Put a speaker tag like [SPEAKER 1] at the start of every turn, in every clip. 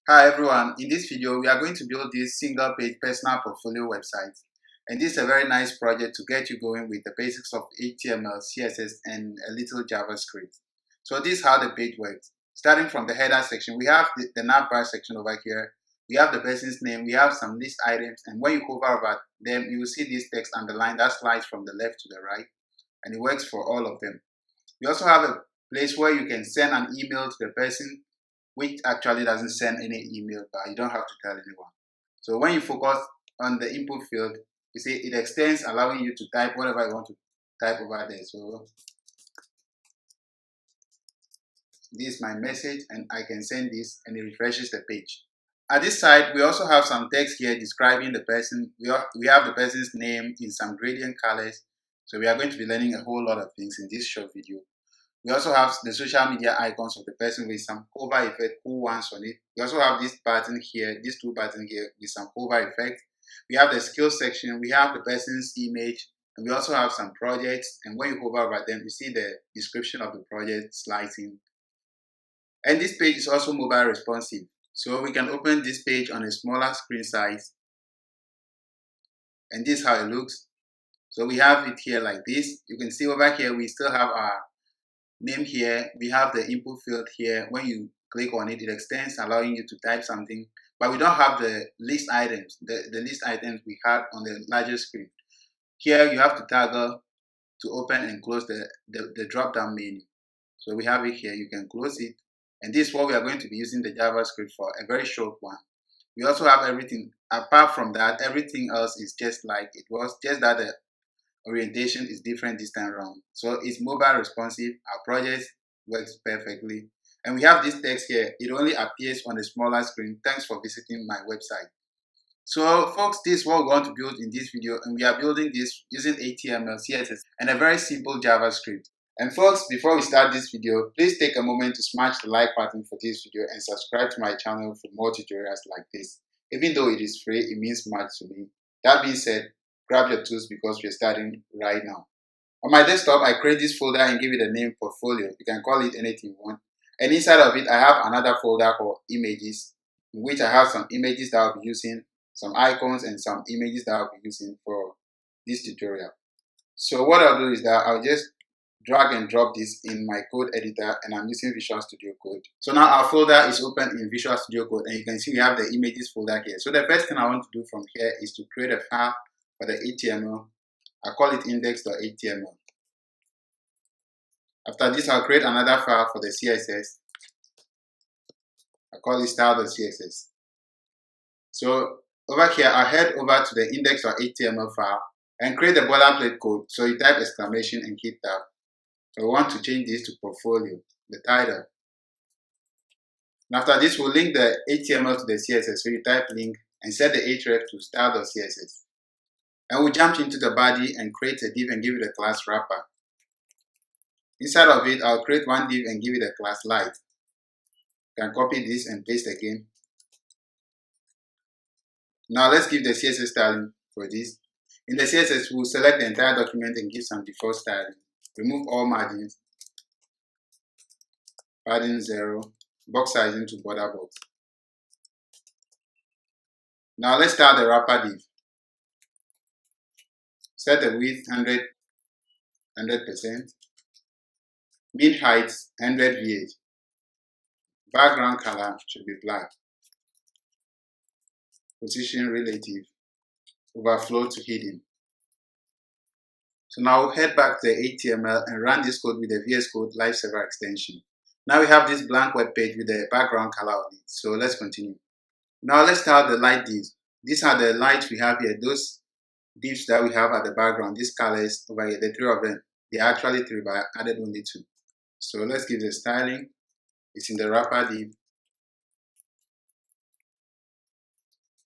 [SPEAKER 1] Hi everyone, in this video we are going to build this single page personal portfolio website, and this is a very nice project to get you going with the basics of HTML, CSS and a little JavaScript. So this is how the page works. Starting from the header section, we have the navbar section over here, we have the person's name, we have some list items, and when you hover over them you will see this text underlined that slides from the left to the right, and it works for all of them. We also have a place where you can send an email to the person, which actually doesn't send any email, but you don't have to tell anyone. So when you focus on the input field, you see it extends, allowing you to type whatever you want to type over there. So this is my message, and I can send this, and it refreshes the page. At this side, we also have some text here describing the person. We have the person's name in some gradient colors. So we are going to be learning a whole lot of things in this short video. We also have the social media icons of the person with some hover effect, cool ones on it. We also have this button here, these two buttons here with some hover effect. We have the skills section, we have the person's image, and we also have some projects. And when you hover over them, you see the description of the project slides in. And this page is also mobile responsive. So we can open this page on a smaller screen size. And this is how it looks. So we have it here like this. You can see over here, we still have our name here. We have the input field here. When you click on it, it extends, allowing you to type something. But we don't have the list items, the list items we had on the larger screen. Here you have to toggle to open and close the drop-down menu. So we have it here. You can close it. And this is what we are going to be using the JavaScript for, a very short one. We also have everything. Apart from that, everything else is just like it was, just that the orientation is different this time around. So it's mobile responsive. Our project works perfectly. And we have this text here. It only appears on the smaller screen. Thanks for visiting my website. So folks, this is what we want to build in this video, and we are building this using HTML, CSS, and a very simple JavaScript. And folks, before we start this video, please take a moment to smash the like button for this video and subscribe to my channel for more tutorials like this. Even though it is free, it means much to me. That being said, grab your tools because we're starting right now. On my desktop, I create this folder and give it a name portfolio. You can call it anything you want. And inside of it, I have another folder called images, in which I have some images that I'll be using, some icons, and some images that I'll be using for this tutorial. So what I'll do is that I'll just drag and drop this in my code editor, and I'm using Visual Studio Code. So now our folder is open in Visual Studio Code, and you can see we have the images folder here. So the first thing I want to do from here is to create a file for the HTML. I call it index.html. After this, I'll create another file for the CSS. I call it style.css. So over here, I'll head over to the index.html file and create the boilerplate code. So you type exclamation and hit tab. So we want to change this to portfolio, the title. And after this, we'll link the HTML to the CSS. So you type link and set the href to style.css. And we'll jump into the body and create a div and give it a class wrapper. Inside of it, I'll create one div and give it a class light. You can copy this and paste again. Now let's give the CSS styling for this. In the CSS, we'll select the entire document and give some default styling. Remove all margins, padding 0, box sizing to border box. Now let's start the wrapper div. Set the width 100%, min height 100 VH, background color should be black, position relative, overflow to hidden. So now we'll head back to the HTML and run this code with the VS Code live server extension. Now we have this blank web page with the background color on it. So let's continue. Now let's start the light divs. These are the lights we have here. Those divs that we have at the background, these colors over here, the 3 of them, they are actually 3, but I added only 2. So let's give the styling. It's in the wrapper div.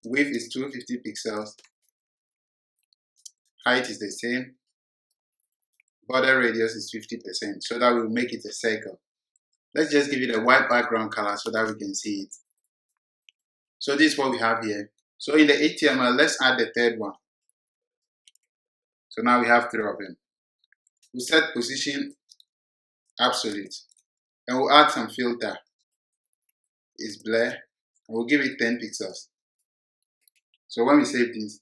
[SPEAKER 1] Width is 250 pixels. Height is the same. Border radius is 50%, so that will make it a circle. Let's just give it a white background color so that we can see it. So this is what we have here. So in the HTML, let's add the third one. So now we have 3 of them. We'll set position absolute, and we'll add some filter. It's blur, we'll give it 10 pixels. So when we save this,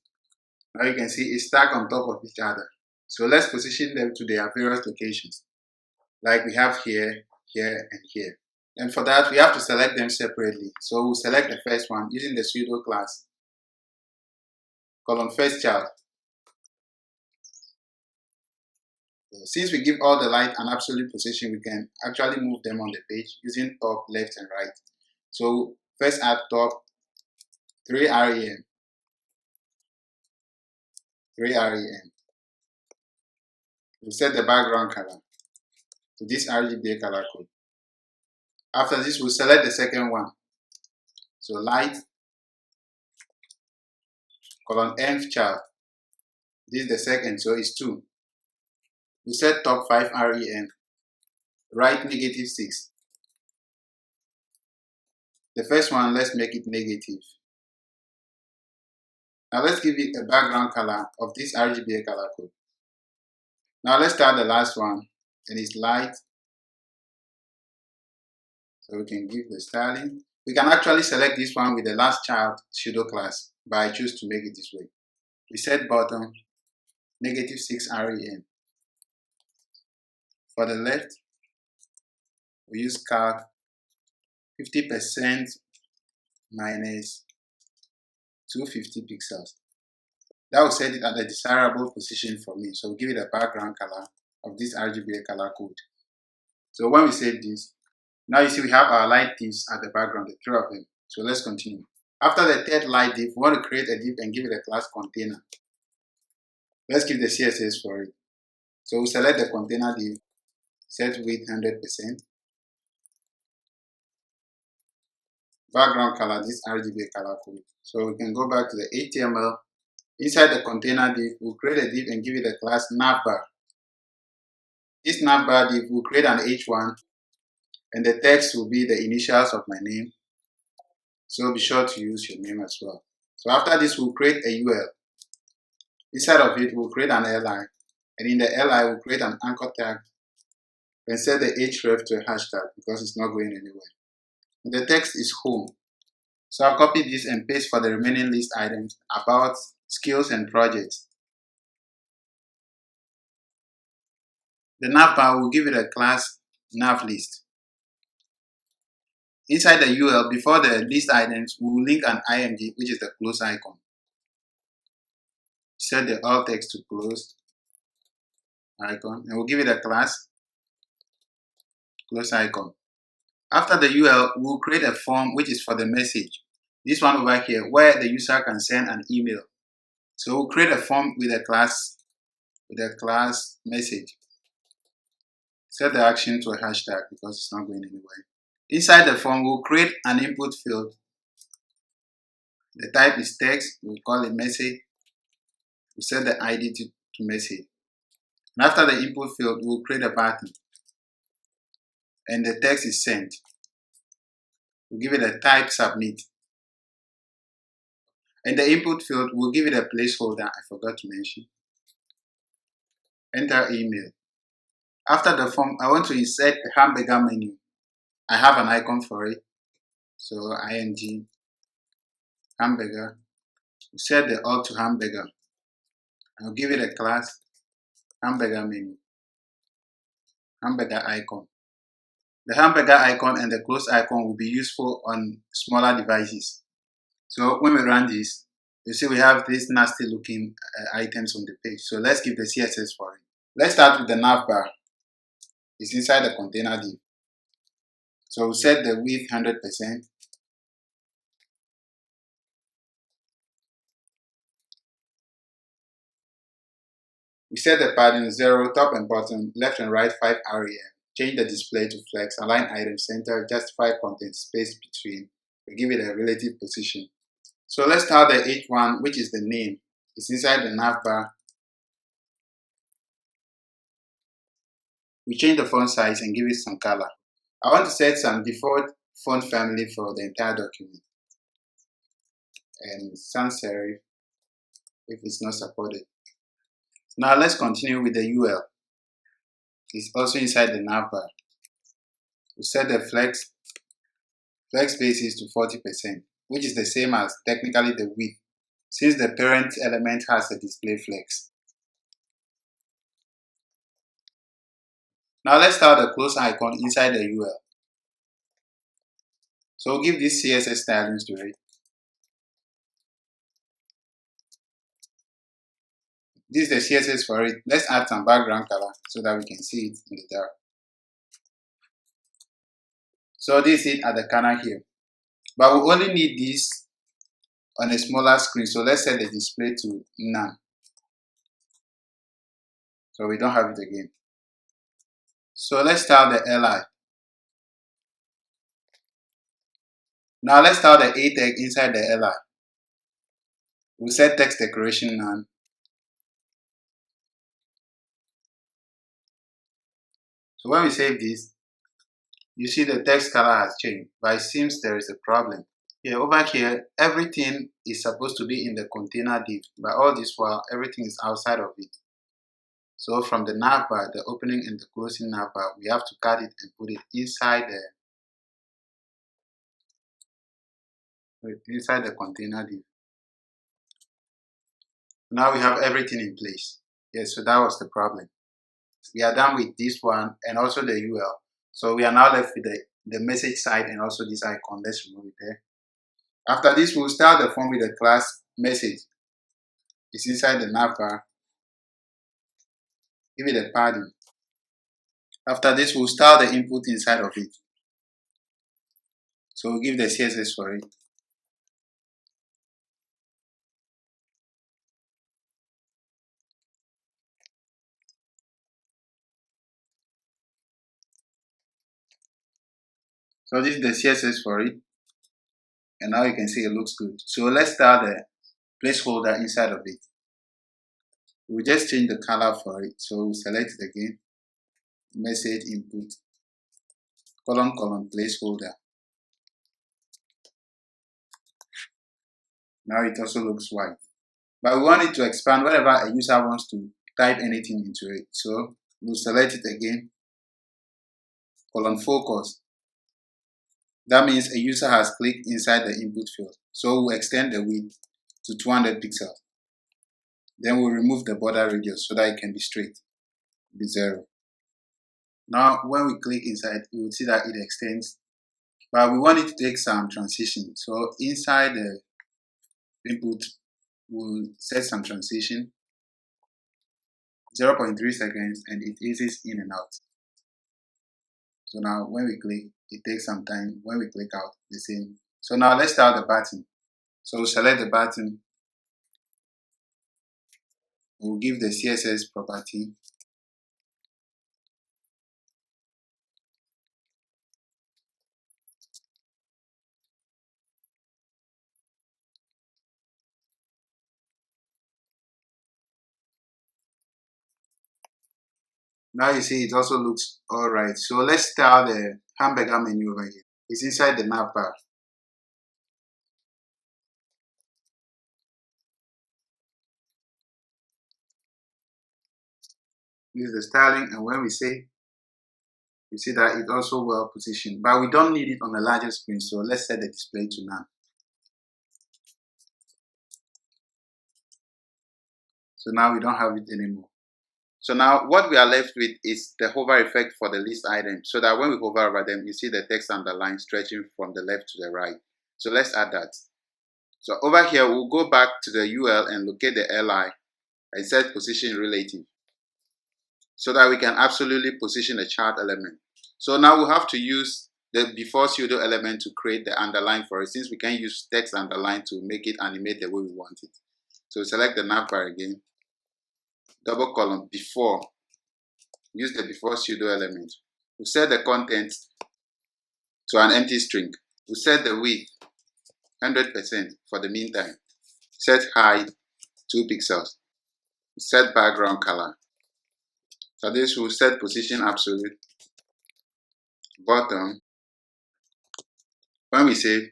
[SPEAKER 1] now you can see it's stacked on top of each other. So let's position them to their various locations, like we have here, here, and here. And for that, we have to select them separately. So we'll select the first one using the pseudo class, column first child. So since we give all the light an absolute position, we can actually move them on the page using top, left, and right. So first at top, 3 REM, 3 REM. We'll set the background color to this RGBA color code. After this, we'll select the second one. So light, column nth child. This is the second, so it's 2. We set top 5 REM, right -6. The first one, let's make it negative. Now let's give it a background color of this RGBA color code. Now let's start the last one, and it's light. So we can give the styling. We can actually select this one with the last child pseudo class, but I choose to make it this way. We set bottom -6 REM. For the left, we use calc 50% minus 250 pixels. That will set it at a desirable position for me. So we'll give it a background color of this RGBA color code. So when we save this, now you see we have our light divs at the background, the 3 of them. So let's continue. After the third light div, we want to create a div and give it a class container. Let's give the CSS for it. So we'll select the container div, set width 100%. Background color, this RGBA color code. So we can go back to the HTML. Inside the container div, we'll create a div and give it a class navbar. This navbar div will create an h1, and the text will be the initials of my name. So be sure to use your name as well. So after this, we'll create a UL. Inside of it, we'll create an li, and in the li, we'll create an anchor tag and set the href to a hashtag because it's not going anywhere. And the text is home. So I'll copy this and paste for the remaining list items about skills and projects. The navbar will give it a class navlist. Inside the UL, before the list items, we will link an img, which is the close icon. Set the alt text to closed icon, and we'll give it a class close icon. After the UL, we'll create a form which is for the message. This one over here, where the user can send an email. So we'll create a form with a class message. Set the action to a hashtag because it's not going anywhere. Inside the form, we'll create an input field. The type is text. We'll call it message. We'll set the ID to message. And after the input field, we'll create a button. And the text is sent. We'll give it a type submit. And the input field, we'll give it a placeholder. I forgot to mention. Enter email. After the form, I want to insert the hamburger menu. I have an icon for it. So ing hamburger. Set the alt to hamburger. I'll give it a class hamburger menu. Hamburger icon. The hamburger icon and the close icon will be useful on smaller devices. So when we run this, you see we have these nasty looking items on the page. So let's give the CSS for it. Let's start with the navbar. It's inside the container div. So we'll set the width 100%. We set the padding 0, top and bottom, left and right 5 REM. Change the display to flex, align item center, justify content, space between. We give it a relative position. So let's start the H1, which is the name. It's inside the navbar. We change the font size and give it some color. I want to set some default font family for the entire document. And sans serif if it's not supported. Now let's continue with the UL. It's also inside the navbar. We set the flex basis to 40%. which is the same as technically the width, since the parent element has a display flex. Now let's start the close icon inside the UL. So we'll give this CSS stylings to it. This is the CSS for it. Let's add some background color so that we can see it in the dark. So this is it at the corner here. But we only need this on a smaller screen. So let's set the display to none. So we don't have it again. So let's start the LI. Now let's start the A tag inside the LI. We'll set text decoration none. So when we save this, you see the text color has changed, but it seems there is a problem. Yeah, over here, everything is supposed to be in the container div, but all this while, everything is outside of it. So from the navbar, the opening and the closing navbar, we have to cut it and put it inside the container div. Now we have everything in place. Yes, so that was the problem. We are done with this one and also the UL. So we are now left with the message side and also this icon. Let's remove it there. After this, we'll start the form with the class message. It's inside the navbar. Give it a padding. After this, we'll start the input inside of it. So we'll give the CSS for it. So this is the CSS for it. And now you can see it looks good. So let's start the placeholder inside of it. We'll just change the color for it. So we'll select it again. Message input. Placeholder. Now it also looks white. But we want it to expand whenever a user wants to type anything into it. So we'll select it again. Focus. That means a user has clicked inside the input field. So we'll extend the width to 200 pixels. Then we'll remove the border radius so that it can be straight, be 0. Now when we click inside, we will see that it extends. But we want it to take some transition. So inside the input, we'll set some transition, 0.3 seconds, and it eases in and out. So now when we click, it takes some time. When we click out, the same. So now let's start the button. So we'll select the button. We'll give the CSS property. Now you see it also looks alright. So let's start the hamburger menu over here. It's inside the navbar. Use the styling, and when we save, you see that it's also well positioned. But we don't need it on a larger screen, so let's set the display to none. So now we don't have it anymore. So now what we are left with is the hover effect for the list item, so that when we hover over them, you see the text underline stretching from the left to the right. So let's add that. So over here, we'll go back to the UL and locate the LI and set position relative, so that we can absolutely position a chart element. So now we'll have to use the before pseudo element to create the underline for it, since we can use text underline to make it animate the way we want it. So select the navbar again, double column before, use the before pseudo element. We'll set the content to an empty string. We'll set the width 100% for the meantime. Set height 2 pixels. Set background color. For this, we'll set position absolute, bottom. When we save,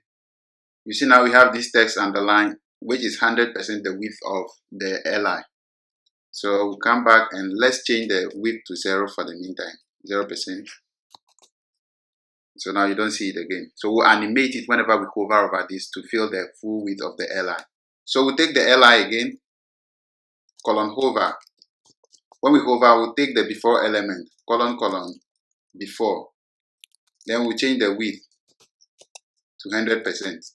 [SPEAKER 1] you see now we have this text underline, which is 100% the width of the LI. So we'll come back and let's change the width to 0 for the meantime, 0%. So now you don't see it again. So we'll animate it whenever we hover over this to fill the full width of the li. So we'll take the li again, colon hover. When we hover, we'll take the before element, colon colon before. Then we'll change the width to 100%.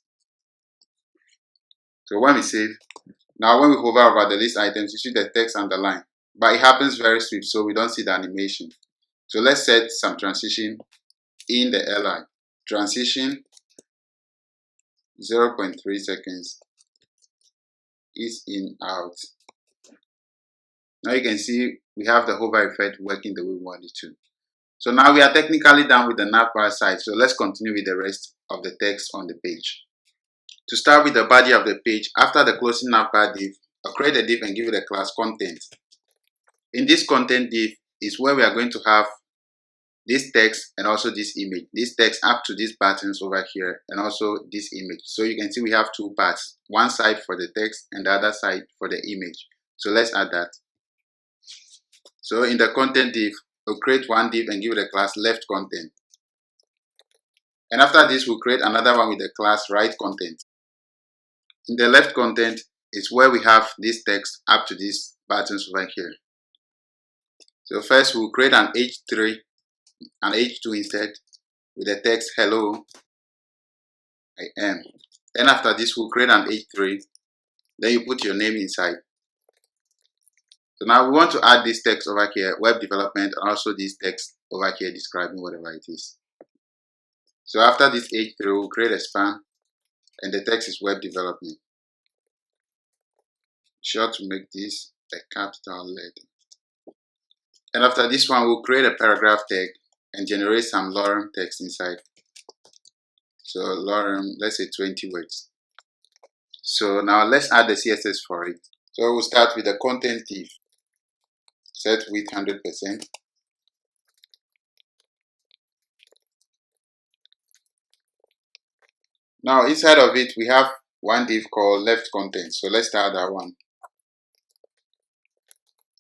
[SPEAKER 1] So when we save, now when we hover over the list items, you see the text underlined. But it happens very swift, so we don't see the animation. So let's set some transition in the li. Transition 0.3 seconds is in out. Now you can see we have the hover effect working the way we want it to. So now we are technically done with the navbar side. So let's continue with the rest of the text on the page. To start with the body of the page, after the closing navbar div, I'll create a div and give it a class content. In this content div is where we are going to have this text and also this image. This text up to these buttons over here and also this image. So you can see we have two parts, one side for the text and the other side for the image. So let's add that. So in the content div, we'll create one div and give it a class left content. And after this, we'll create another one with the class right content. In the left content is where we have this text up to these buttons over here. So first we'll create an H3, an H2 instead, with the text hello, I am. Then after this, we'll create an H3. Then you put your name inside. So now we want to add this text over here, web development, and also this text over here describing whatever it is. So after this H3, we'll create a span, and the text is web development. Be sure to make this a capital letter. And after this one, we'll create a paragraph tag and generate some lorem text inside. So lorem, let's say 20 words. So now let's add the CSS for it. So we'll start with the content div. Set width 100%. Now inside of it, we have one div called left content. So let's start that one.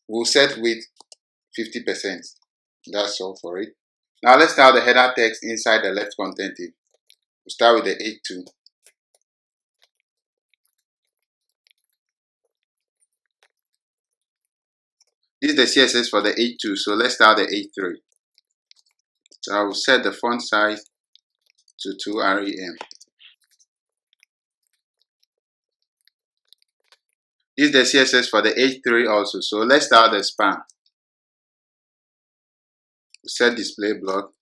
[SPEAKER 1] We'll set width 50%. That's all for it. Now let's start the header text inside the left content div. We'll start with the H2. This is the CSS for the H2, so let's start the H3. So I will set the font size to 2 rem. This is the CSS for the H3 also, so let's start the span. We'll set display block.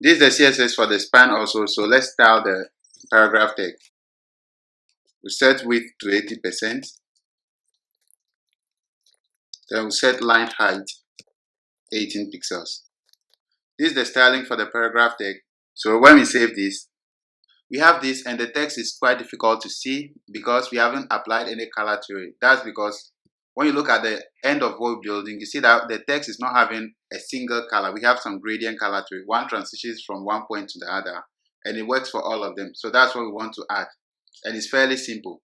[SPEAKER 1] This is the CSS for the span also, so let's style the paragraph tag. We'll set width to 80%. Then we'll set line height 18 pixels. This is the styling for the paragraph tag. So when we save this, we have this and the text is quite difficult to see because we haven't applied any color to it. That's because when you look at the end of what we're building, you see that the text is not having a single color. We have some gradient color to it. One transitions from one point to the other and it works for all of them. So that's what we want to add. And it's fairly simple.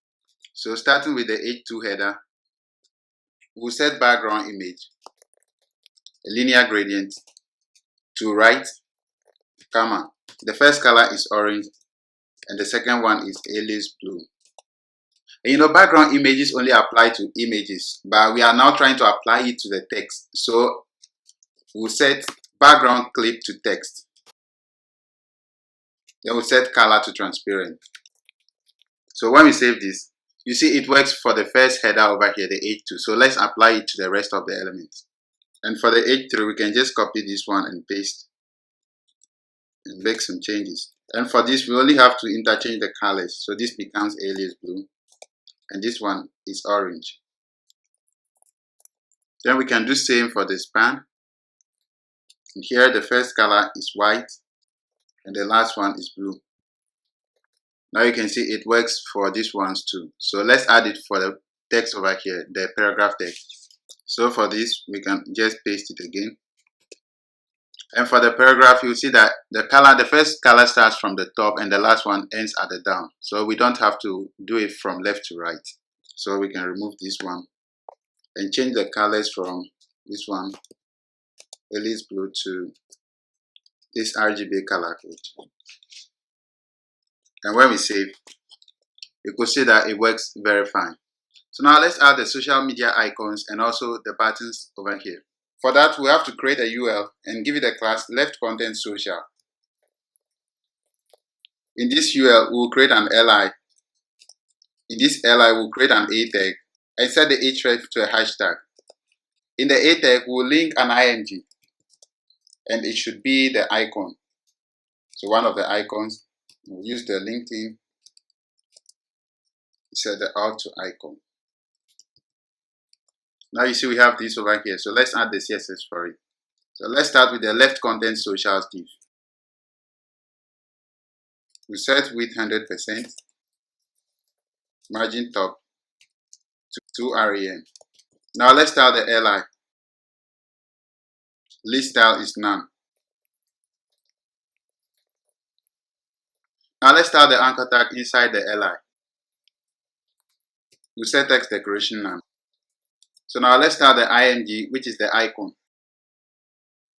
[SPEAKER 1] So starting with the H2 header, we'll set background image, a linear gradient to right, comma. The first color is orange and the second one is alias blue. And you know, background images only apply to images, but we are now trying to apply it to the text. So we'll set background clip to text. Then we'll set color to transparent. So when we save this, you see it works for the first header over here, the H2. So let's apply it to the rest of the elements. And for the H3, we can just copy this one and paste and make some changes. And for this, we only have to interchange the colors. So this becomes alias blue and this one is orange. Then we can do same for the span. And here the first color is white and the last one is blue. Now you can see it works for these ones too. So let's add it for the text over here, the paragraph text. So for this, we can just paste it again. And for the paragraph, you'll see that the first color starts from the top and the last one ends at the down. So we don't have to do it from left to right. So we can remove this one. and change the colors from this one, Alice blue, to this RGB color code. And when we save, you could see that it works very fine. So now let's add the social media icons and also the buttons over here. For that, we have to create a UL and give it a class left content social. In this UL, we will create an LI. In this LI, we'll create an A tag and set the href to a hashtag. In the A tag, we'll link an img and it should be the icon. So one of the icons, we'll use the LinkedIn, set the alt to icon. Now you see we have this over here. So let's add the CSS for it. So let's start with the left content socials div. We set width 100%, margin top to REM. Now let's start the LI. List style is none. Now let's start the anchor tag inside the LI. We set text decoration none. So now let's start the img, which is the icon.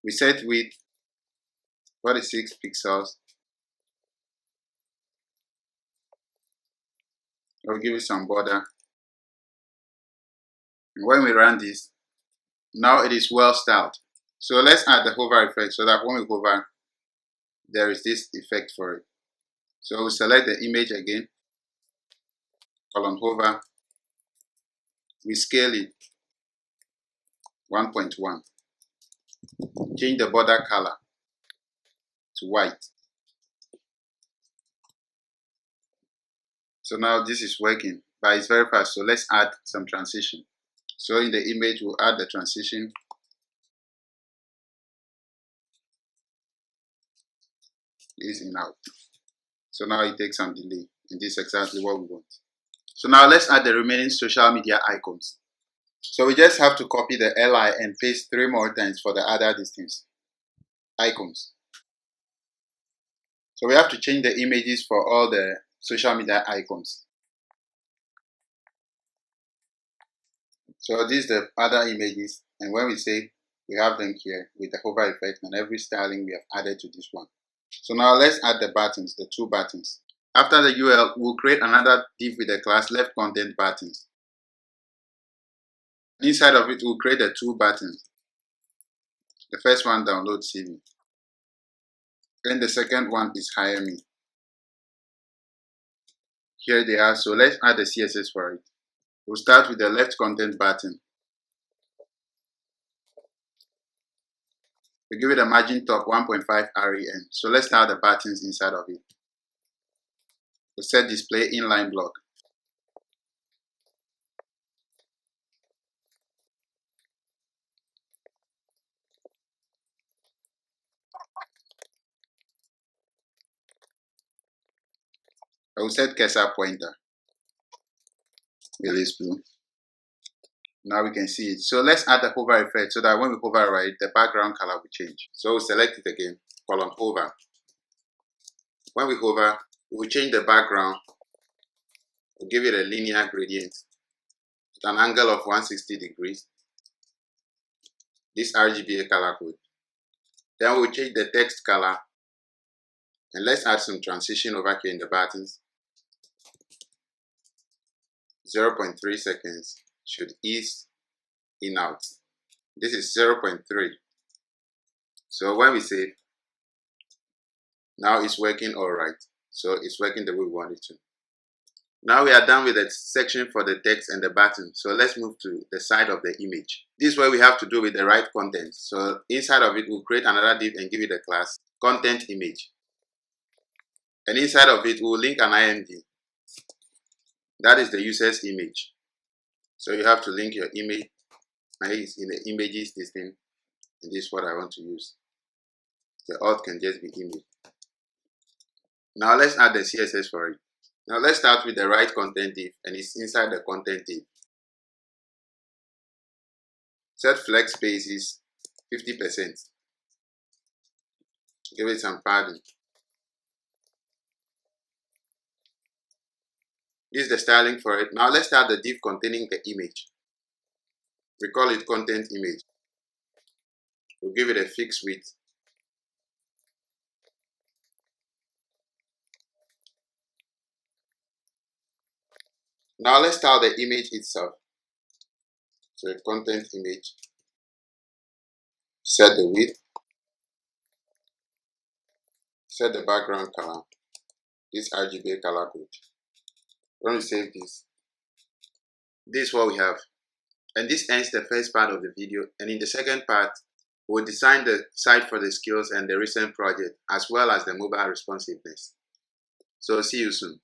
[SPEAKER 1] We set width 46 pixels. I'll give it some border. And when we run this, now it is well styled. So let's add the hover effect so that when we hover, there is this effect for it. So we select the image again, colon hover, we scale it 1.1, change the border color to white. So now this is working, but it's very fast. So let's add some transition. So in the image, we'll add the transition. Is in out. So now it takes some delay, and this is exactly what we want. So now let's add the remaining social media icons. So we just have to copy the LI and paste 3 more times for the other distance icons. So we have to change the images for all the social media icons. So these are the other images, and when we say we have them here with the hover effect and every styling we have added to this one. So now let's add the buttons, the 2 buttons. After the UL, we'll create another div with the class left content buttons. Inside of it, we'll create the 2 buttons. The first one, download CV. Then the second one is hire me. Here they are. So let's add the CSS for it. We'll start with the left content button. We give it a margin top 1.5 REM. So let's start the buttons inside of it. We'll set display inline block. I will set cursor pointer. Release blue. Now we can see it. So let's add the hover effect so that when we hover right, the background color will change. So we'll select it again, colon hover. When we hover, we will change the background. We'll give it a linear gradient at an angle of 160 degrees. This RGB color code. Then we'll change the text color. And let's add some transition over here in the buttons. 0.3 seconds should ease in out. This is 0.3. So when we save, now it's working all right. So it's working the way we want it to. Now we are done with the section for the text and the button. So let's move to the side of the image. This is where we have to do with the right content. So inside of it, we'll create another div and give it a class, content image. And inside of it, we'll link an img. That is the user's image. So you have to link your image. And it's in the images, this thing. And this is what I want to use. The alt can just be image. Now let's add the CSS for it. Now let's start with the right content div, and it's inside the content div. Set flex spaces 50%. Give it some padding. This is the styling for it. Now let's start the div containing the image.
[SPEAKER 2] We call it content image. We'll give it a fixed width. Now let's style the image itself. So content image. Set the width. Set the background color. This RGB color code. We're going to save this. This is what we have. And this ends the first part of the video. And in the second part, we'll design the site for the skills and the recent project, as well as the mobile responsiveness. So see you soon.